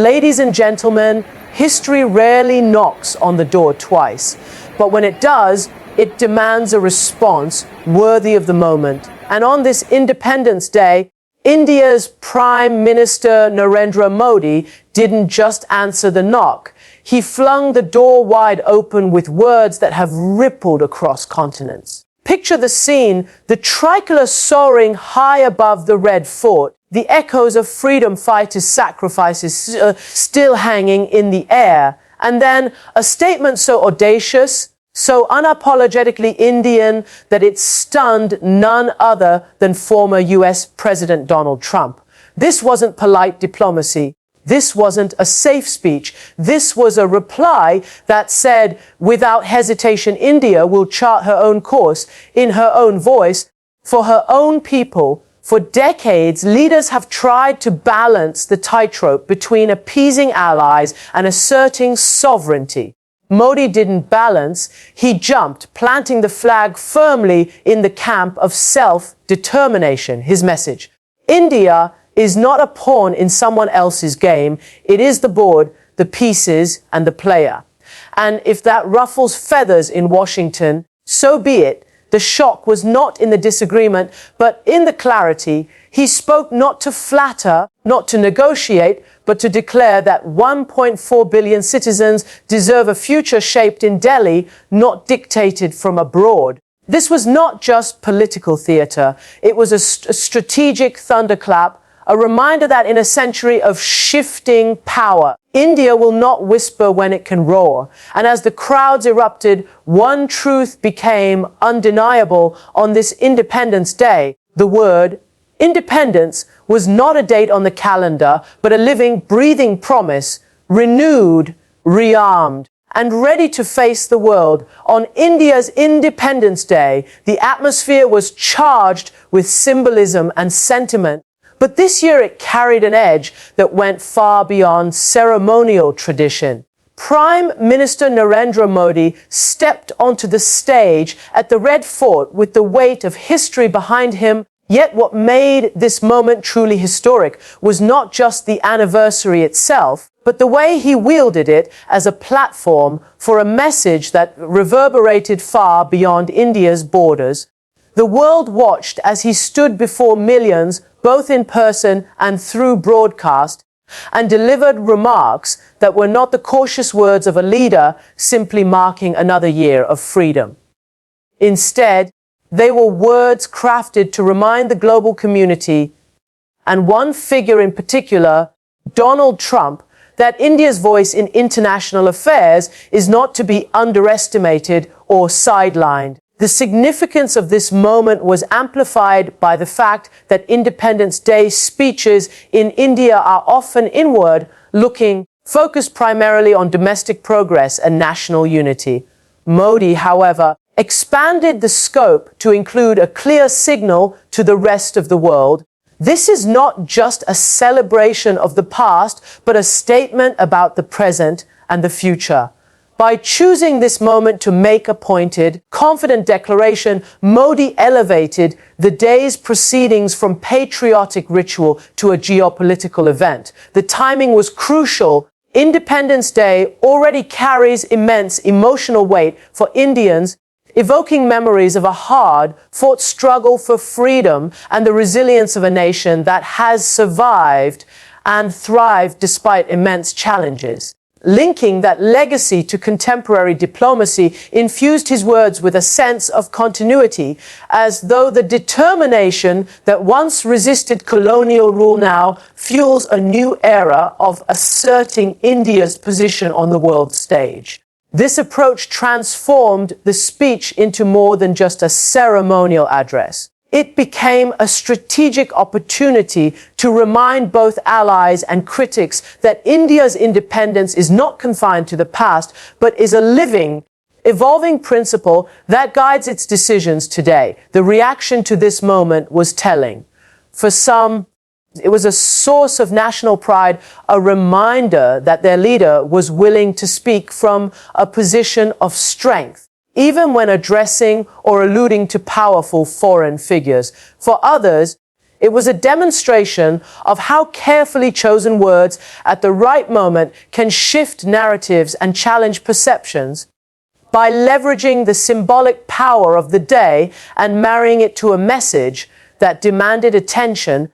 ladies and gentlemen, history rarely knocks on the door twice, but when it does, it demands a response worthy of the moment. And on this Independence Day, India's Prime Minister Narendra Modi didn't just answer the knock. He flung the door wide open with words that have rippled across continents. Picture the scene, the tricolour soaring high above the Red Fort, the echoes of freedom fighters' sacrifices still hanging in the air, and then a statement so audacious, so unapologetically Indian that it stunned none other than former US President Donald Trump. This wasn't polite diplomacy. This wasn't a safe speech. This was a reply that said, without hesitation, India will chart her own course in her own voice for her own people. For decades, leaders have tried to balance the tightrope between appeasing allies and asserting sovereignty. Modi didn't balance, he jumped, planting the flag firmly in the camp of self-determination. His message: India is not a pawn in someone else's game. It is the board, the pieces, and the player. And if that ruffles feathers in Washington, so be it. The shock was not in the disagreement, but in the clarity. He spoke not to flatter, not to negotiate, but to declare that 1.4 billion citizens deserve a future shaped in Delhi, not dictated from abroad. This was not just political theatre. It was a strategic thunderclap, a reminder that in a century of shifting power, India will not whisper when it can roar. And as the crowds erupted, one truth became undeniable on this Independence Day. The word independence was not a date on the calendar, but a living, breathing promise, renewed, rearmed, and ready to face the world. On India's Independence Day, the atmosphere was charged with symbolism and sentiment. But this year it carried an edge that went far beyond ceremonial tradition. Prime Minister Narendra Modi stepped onto the stage at the Red Fort with the weight of history behind him. Yet what made this moment truly historic was not just the anniversary itself, but the way he wielded it as a platform for a message that reverberated far beyond India's borders. The world watched as he stood before millions, both in person and through broadcast, and delivered remarks that were not the cautious words of a leader simply marking another year of freedom. Instead, they were words crafted to remind the global community, and one figure in particular, Donald Trump, that India's voice in international affairs is not to be underestimated or sidelined. The significance of this moment was amplified by the fact that Independence Day speeches in India are often inward-looking, focused primarily on domestic progress and national unity. Modi, however, expanded the scope to include a clear signal to the rest of the world. This is not just a celebration of the past, but a statement about the present and the future. By choosing this moment to make a pointed, confident declaration, Modi elevated the day's proceedings from patriotic ritual to a geopolitical event. The timing was crucial. Independence Day already carries immense emotional weight for Indians, evoking memories of a hard-fought struggle for freedom and the resilience of a nation that has survived and thrived despite immense challenges. Linking that legacy to contemporary diplomacy infused his words with a sense of continuity, as though the determination that once resisted colonial rule now fuels a new era of asserting India's position on the world stage. This approach transformed the speech into more than just a ceremonial address. It became a strategic opportunity to remind both allies and critics that India's independence is not confined to the past, but is a living, evolving principle that guides its decisions today. The reaction to this moment was telling. For some, it was a source of national pride, a reminder that their leader was willing to speak from a position of strength, even when addressing or alluding to powerful foreign figures. For others, It was a demonstration of how carefully chosen words at the right moment can shift narratives and challenge perceptions. By leveraging the symbolic power of the day and marrying it to a message that demanded attention,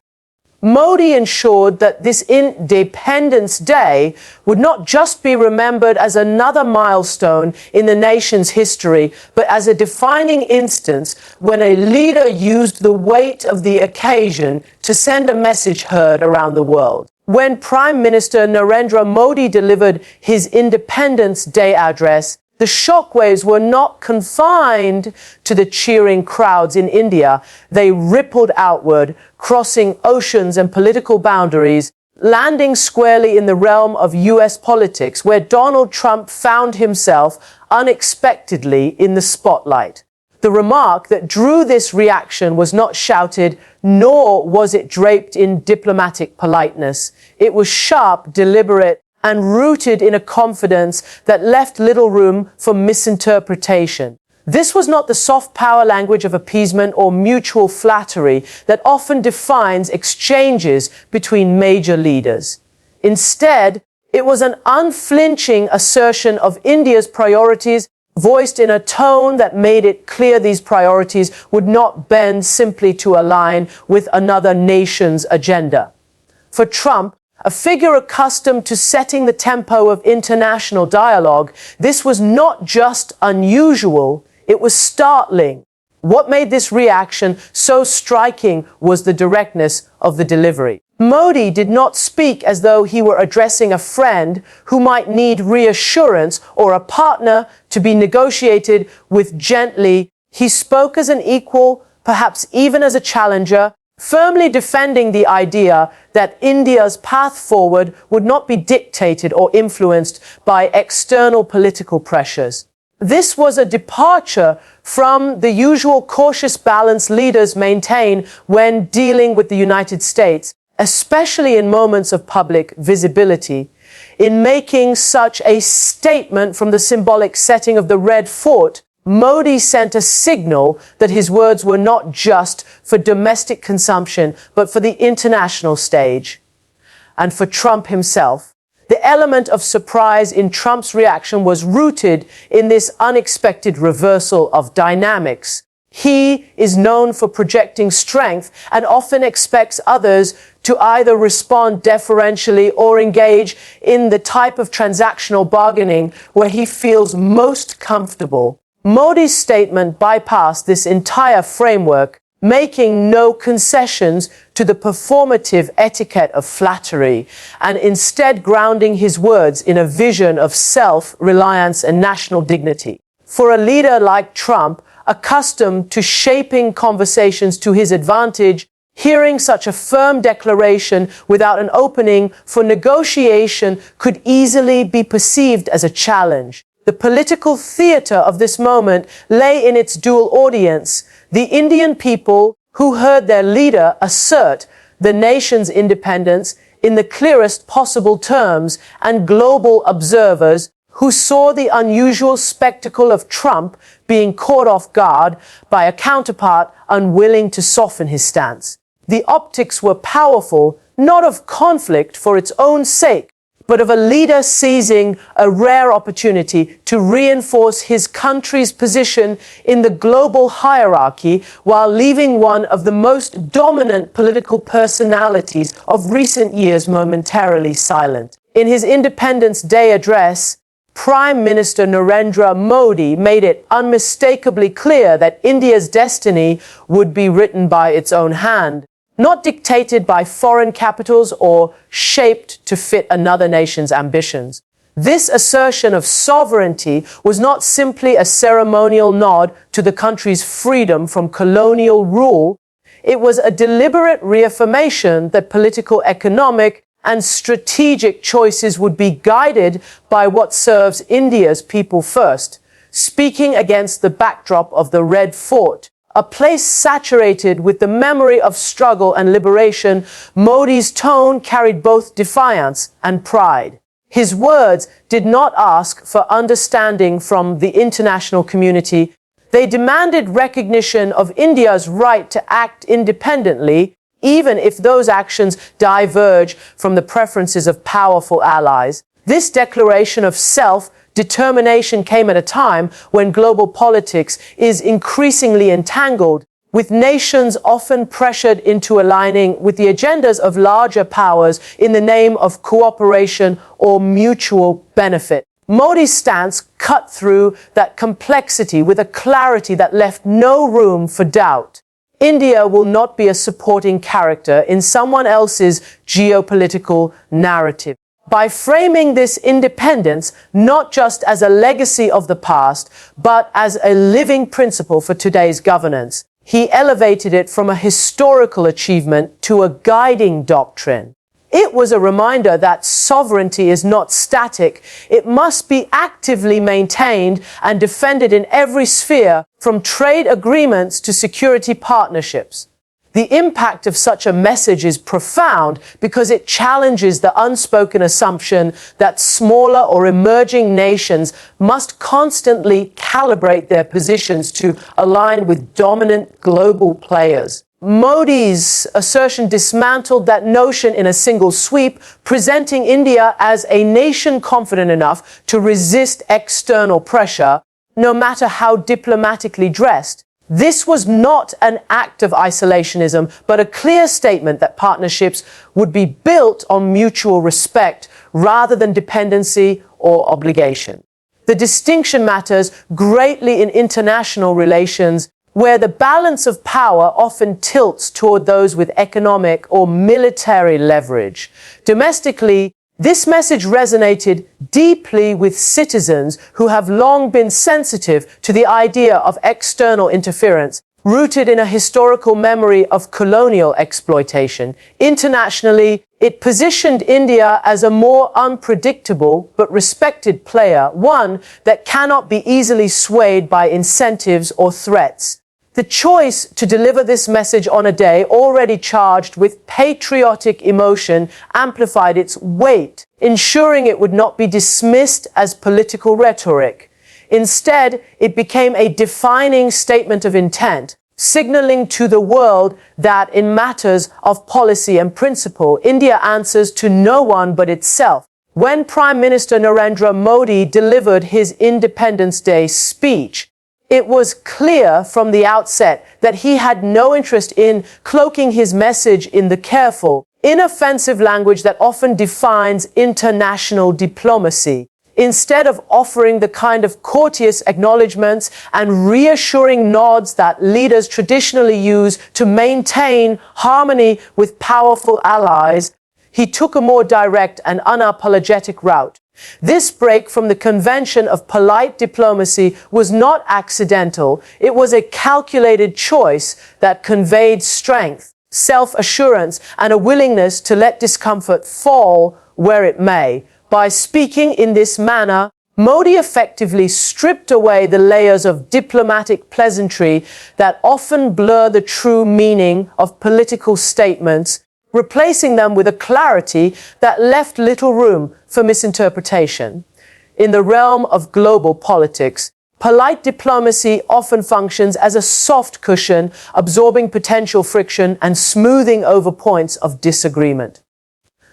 Modi ensured that this Independence Day would not just be remembered as another milestone in the nation's history, but as a defining instance when a leader used the weight of the occasion to send a message heard around the world. When Prime Minister Narendra Modi delivered his Independence Day address, the shockwaves were not confined to the cheering crowds in India. They rippled outward, crossing oceans and political boundaries, landing squarely in the realm of US politics, where Donald Trump found himself unexpectedly in the spotlight. The remark that drew this reaction was not shouted, nor was it draped in diplomatic politeness. It was sharp, deliberate, and rooted in a confidence that left little room for misinterpretation. This was not the soft power language of appeasement or mutual flattery that often defines exchanges between major leaders. Instead, it was an unflinching assertion of India's priorities, voiced in a tone that made it clear these priorities would not bend simply to align with another nation's agenda. For Trump, a figure accustomed to setting the tempo of international dialogue, this was not just unusual, it was startling. What made this reaction so striking was the directness of the delivery. Modi did not speak as though he were addressing a friend who might need reassurance or a partner to be negotiated with gently. He spoke as an equal, perhaps even as a challenger, firmly defending the idea that India's path forward would not be dictated or influenced by external political pressures. This was a departure from the usual cautious balance leaders maintain when dealing with the United States, especially in moments of public visibility. In making such a statement from the symbolic setting of the Red Fort, Modi sent a signal that his words were not just for domestic consumption, but for the international stage. And for Trump himself, the element of surprise in Trump's reaction was rooted in this unexpected reversal of dynamics. He is known for projecting strength and often expects others to either respond deferentially or engage in the type of transactional bargaining where he feels most comfortable. Modi's statement bypassed this entire framework, making no concessions to the performative etiquette of flattery, and instead grounding his words in a vision of self-reliance and national dignity. For a leader like Trump, accustomed to shaping conversations to his advantage, hearing such a firm declaration without an opening for negotiation could easily be perceived as a challenge. The political theater of this moment lay in its dual audience, the Indian people who heard their leader assert the nation's independence in the clearest possible terms, and global observers who saw the unusual spectacle of Trump being caught off guard by a counterpart unwilling to soften his stance. The optics were powerful, not of conflict for its own sake, but of a leader seizing a rare opportunity to reinforce his country's position in the global hierarchy while leaving one of the most dominant political personalities of recent years momentarily silent. In his Independence Day address, Prime Minister Narendra Modi made it unmistakably clear that India's destiny would be written by its own hand, not dictated by foreign capitals or shaped to fit another nation's ambitions. This assertion of sovereignty was not simply a ceremonial nod to the country's freedom from colonial rule. It was a deliberate reaffirmation that political, economic, and strategic choices would be guided by what serves India's people first, speaking against the backdrop of the Red Fort, a place saturated with the memory of struggle and liberation. Modi's tone carried both defiance and pride. His words did not ask for understanding from the international community. They demanded recognition of India's right to act independently, even if those actions diverge from the preferences of powerful allies. This declaration of self-determination came at a time when global politics is increasingly entangled, with nations often pressured into aligning with the agendas of larger powers in the name of cooperation or mutual benefit. Modi's stance cut through that complexity with a clarity that left no room for doubt. India will not be a supporting character in someone else's geopolitical narrative. By framing this independence not just as a legacy of the past, but as a living principle for today's governance, he elevated it from a historical achievement to a guiding doctrine. It was a reminder that sovereignty is not static. It must be actively maintained and defended in every sphere, from trade agreements to security partnerships. The impact of such a message is profound because it challenges the unspoken assumption that smaller or emerging nations must constantly calibrate their positions to align with dominant global players. Modi's assertion dismantled that notion in a single sweep, presenting India as a nation confident enough to resist external pressure, no matter how diplomatically dressed. This was not an act of isolationism, but a clear statement that partnerships would be built on mutual respect rather than dependency or obligation. The distinction matters greatly in international relations, where the balance of power often tilts toward those with economic or military leverage. Domestically, this message resonated deeply with citizens who have long been sensitive to the idea of external interference, rooted in a historical memory of colonial exploitation. Internationally, it positioned India as a more unpredictable but respected player, one that cannot be easily swayed by incentives or threats. The choice to deliver this message on a day already charged with patriotic emotion amplified its weight, ensuring it would not be dismissed as political rhetoric. Instead, it became a defining statement of intent, signaling to the world that in matters of policy and principle, India answers to no one but itself. When Prime Minister Narendra Modi delivered his Independence Day speech, it was clear from the outset that he had no interest in cloaking his message in the careful, inoffensive language that often defines international diplomacy. Instead of offering the kind of courteous acknowledgements and reassuring nods that leaders traditionally use to maintain harmony with powerful allies, he took a more direct and unapologetic route. This break from the convention of polite diplomacy was not accidental. It was a calculated choice that conveyed strength, self-assurance, and a willingness to let discomfort fall where it may. By speaking in this manner, Modi effectively stripped away the layers of diplomatic pleasantry that often blur the true meaning of political statements, replacing them with a clarity that left little room for misinterpretation. In the realm of global politics, polite diplomacy often functions as a soft cushion, absorbing potential friction and smoothing over points of disagreement.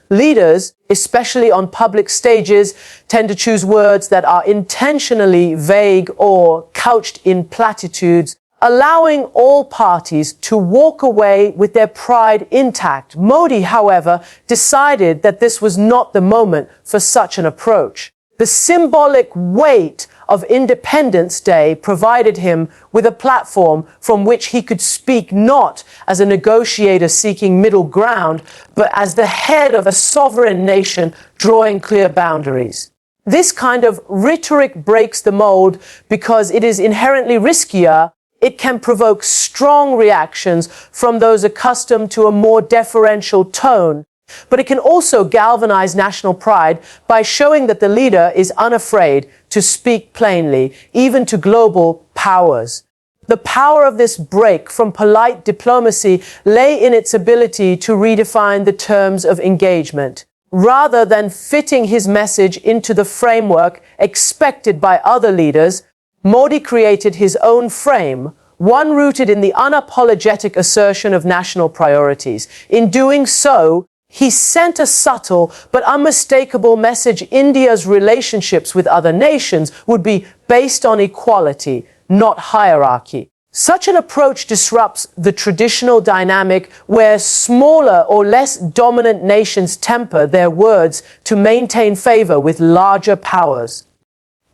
Leaders, especially on public stages, tend to choose words that are intentionally vague or couched in platitudes, allowing all parties to walk away with their pride intact. Modi, however, decided that this was not the moment for such an approach. The symbolic weight of Independence Day provided him with a platform from which he could speak not as a negotiator seeking middle ground, but as the head of a sovereign nation drawing clear boundaries. This kind of rhetoric breaks the mold because it is inherently riskier. It can provoke strong reactions from those accustomed to a more deferential tone, but it can also galvanize national pride by showing that the leader is unafraid to speak plainly, even to global powers. The power of this break from polite diplomacy lay in its ability to redefine the terms of engagement. Rather than fitting his message into the framework expected by other leaders, Modi created his own frame, one rooted in the unapologetic assertion of national priorities. In doing so, he sent a subtle but unmistakable message: India's relationships with other nations would be based on equality, not hierarchy. Such an approach disrupts the traditional dynamic where smaller or less dominant nations temper their words to maintain favor with larger powers.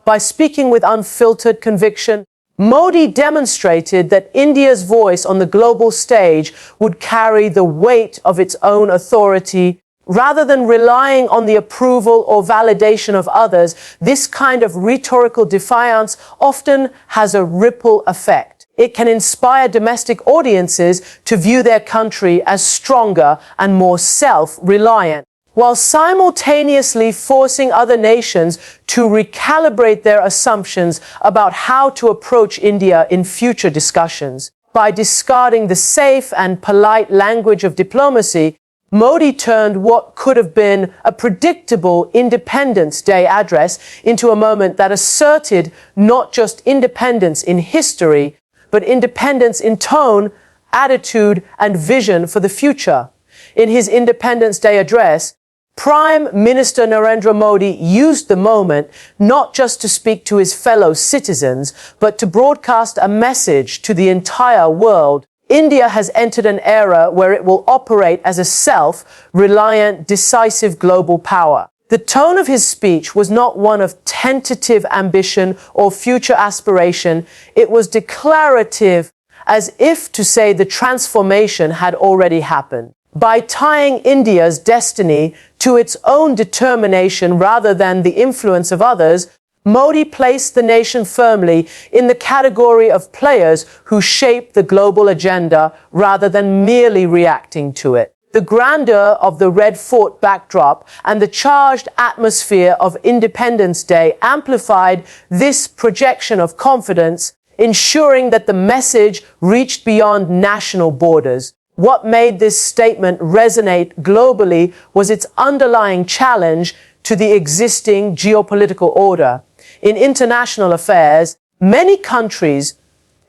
By speaking with unfiltered conviction, Modi demonstrated that India's voice on the global stage would carry the weight of its own authority. Rather than relying on the approval or validation of others, this kind of rhetorical defiance often has a ripple effect. It can inspire domestic audiences to view their country as stronger and more self-reliant, while simultaneously forcing other nations to recalibrate their assumptions about how to approach India in future discussions. By discarding the safe and polite language of diplomacy, Modi turned what could have been a predictable Independence Day address into a moment that asserted not just independence in history, but independence in tone, attitude, and vision for the future. In his Independence Day address, Prime Minister Narendra Modi used the moment not just to speak to his fellow citizens, but to broadcast a message to the entire world. India has entered an era where it will operate as a self-reliant, decisive global power. The tone of his speech was not one of tentative ambition or future aspiration. It was declarative, as if to say the transformation had already happened. By tying India's destiny to its own determination rather than the influence of others, Modi placed the nation firmly in the category of players who shape the global agenda rather than merely reacting to it. The grandeur of the Red Fort backdrop and the charged atmosphere of Independence Day amplified this projection of confidence, ensuring that the message reached beyond national borders. What made this statement resonate globally was its underlying challenge to the existing geopolitical order. In international affairs, many countries,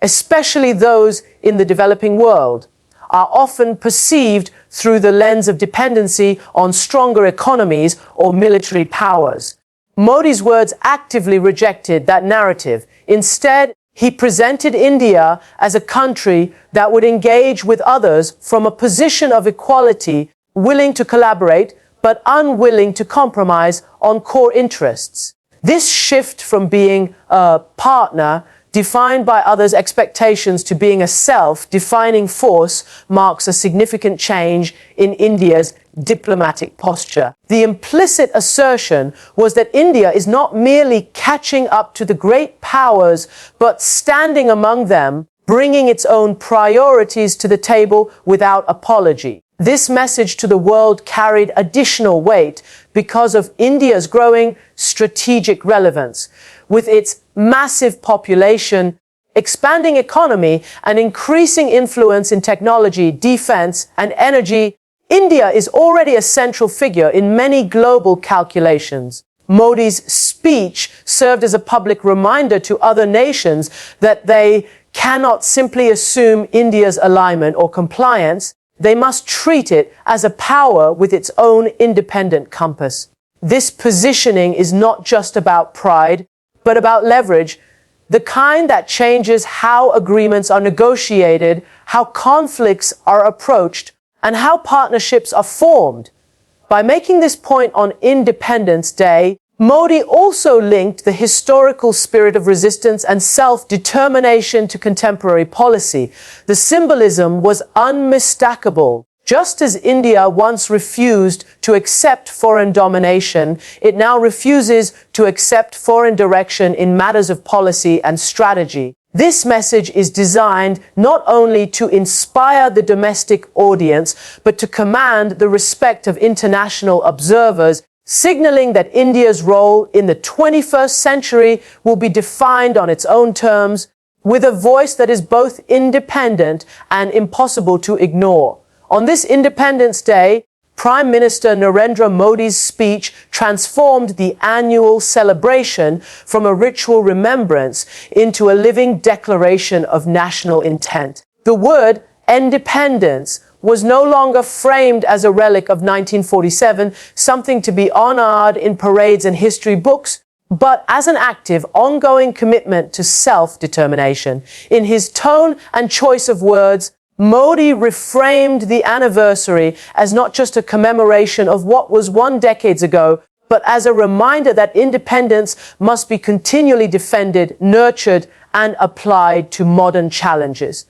especially those in the developing world, are often perceived through the lens of dependency on stronger economies or military powers. Modi's words actively rejected that narrative. Instead, he presented India as a country that would engage with others from a position of equality, willing to collaborate, but unwilling to compromise on core interests. This shift from being a partner defined by others' expectations to being a self-defining force marks a significant change in India's diplomatic posture. The implicit assertion was that India is not merely catching up to the great powers, but standing among them, bringing its own priorities to the table without apology. This message to the world carried additional weight because of India's growing strategic relevance. With its massive population, expanding economy, and increasing influence in technology, defense, and energy, India is already a central figure in many global calculations. Modi's speech served as a public reminder to other nations that they cannot simply assume India's alignment or compliance. They must treat it as a power with its own independent compass. This positioning is not just about pride, but about leverage, the kind that changes how agreements are negotiated, how conflicts are approached, and how partnerships are formed. By making this point on Independence Day, Modi also linked the historical spirit of resistance and self-determination to contemporary policy. The symbolism was unmistakable. Just as India once refused to accept foreign domination, it now refuses to accept foreign direction in matters of policy and strategy. This message is designed not only to inspire the domestic audience, but to command the respect of international observers, signaling that India's role in the 21st century will be defined on its own terms, with a voice that is both independent and impossible to ignore. On this Independence Day, Prime Minister Narendra Modi's speech transformed the annual celebration from a ritual remembrance into a living declaration of national intent. The word independence was no longer framed as a relic of 1947, something to be honored in parades and history books, but as an active, ongoing commitment to self-determination. In his tone and choice of words, Modi reframed the anniversary as not just a commemoration of what was 1 decade ago, but as a reminder that independence must be continually defended, nurtured, and applied to modern challenges.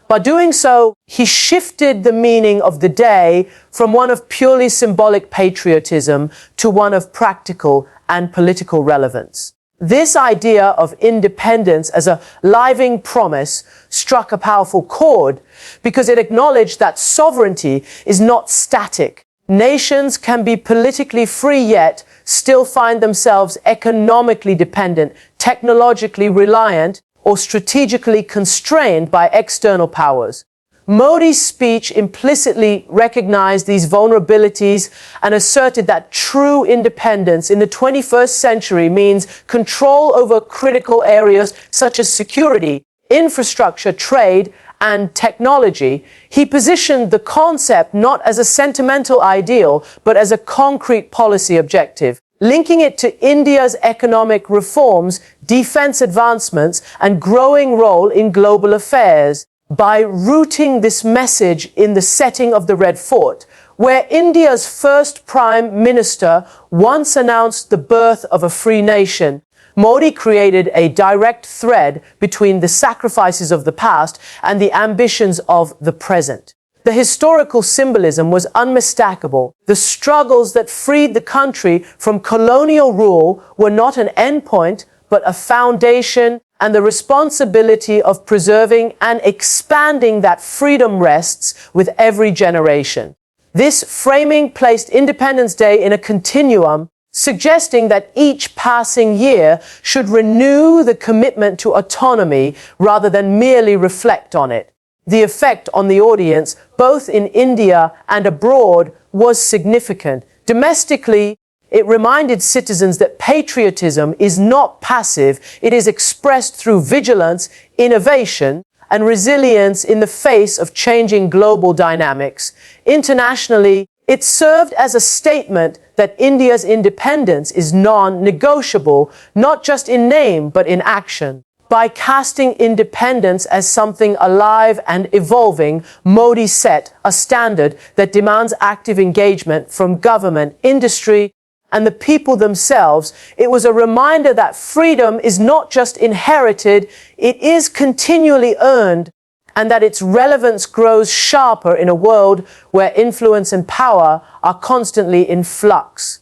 By doing so, he shifted the meaning of the day from one of purely symbolic patriotism to one of practical and political relevance. This idea of independence as a living promise struck a powerful chord because it acknowledged that sovereignty is not static. Nations can be politically free yet still find themselves economically dependent, technologically reliant, or strategically constrained by external powers. Modi's speech implicitly recognized these vulnerabilities and asserted that true independence in the 21st century means control over critical areas such as security, infrastructure, trade, and technology. He positioned the concept not as a sentimental ideal, but as a concrete policy objective, linking it to India's economic reforms, defense advancements, and growing role in global affairs. By rooting this message in the setting of the Red Fort, where India's first Prime Minister once announced the birth of a free nation, Modi created a direct thread between the sacrifices of the past and the ambitions of the present. The historical symbolism was unmistakable. The struggles that freed the country from colonial rule were not an endpoint, but a foundation, and the responsibility of preserving and expanding that freedom rests with every generation. This framing placed Independence Day in a continuum, suggesting that each passing year should renew the commitment to autonomy rather than merely reflect on it. The effect on the audience, both in India and abroad, was significant. Domestically, it reminded citizens that patriotism is not passive. It is expressed through vigilance, innovation, and resilience in the face of changing global dynamics. Internationally, it served as a statement that India's independence is non-negotiable, not just in name, but in action. By casting independence as something alive and evolving, Modi set a standard that demands active engagement from government, industry, and the people themselves. It was a reminder that freedom is not just inherited, it is continually earned, and that its relevance grows sharper in a world where influence and power are constantly in flux.